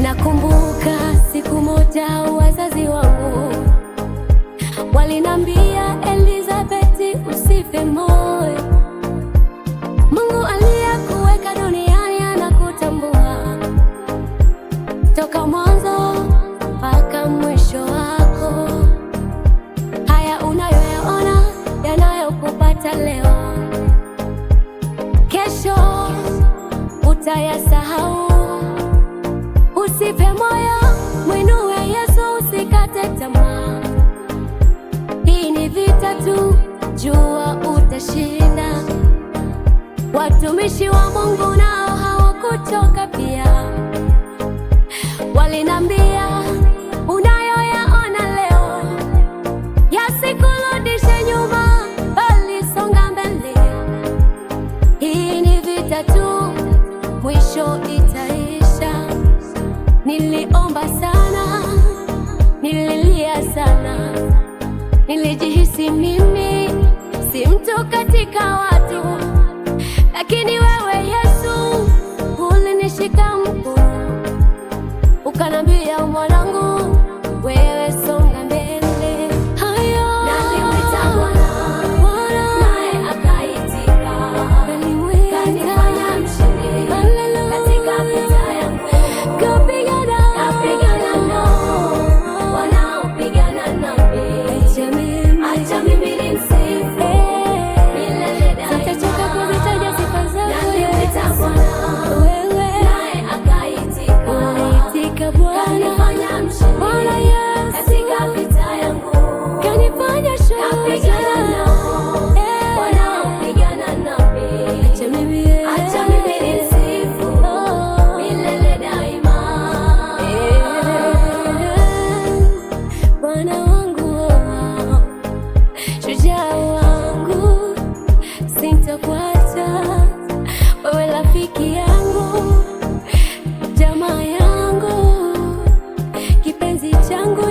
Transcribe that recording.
Nakumbuka siku moja wazazi wangu walinambia, Elizabeth, usife moyo. Mungu aliyekuweka duniani anakutambua toka mwanzo mpaka mwisho wako. Haya unayoyaona yanayokupata leo, kesho utayasahau. Usife moyo, mwinue Yesu, usikate tamaa. Hii ni vita tu, jua utashinda. Watumishi wa Mungu nao hawakuchoka pia, walinambia, unayoyaona leo yasikurudishe nyuma, bali songa mbele. Hii ni vita tu, mwisho itaisha. Niliomba sana, nililia sana, nilijihisi mimi si mtu katika watu, lakini wewe Yesu ulinishika mkono, ukanambia, mwanangu, wewe songa mbele. Nalimwita Bwana, naye akaitika, kanifanya mshindi katika vita yangu. Kapigana nao wanaopigana nami, acha mimi nimsifu milele daima. Sitachoka kuzitaja sifa zako. Nalimwita Bwana, naye akaitika, kanifanya mshindi katika vita yangu. Kapigana nao wanaopigana nami, acha mimi nimsifu milele daima. Bwana wangu, shujaa wangu, sintakuacha wewe, rafiki yangu, jamaa yangu, kipenzi changu.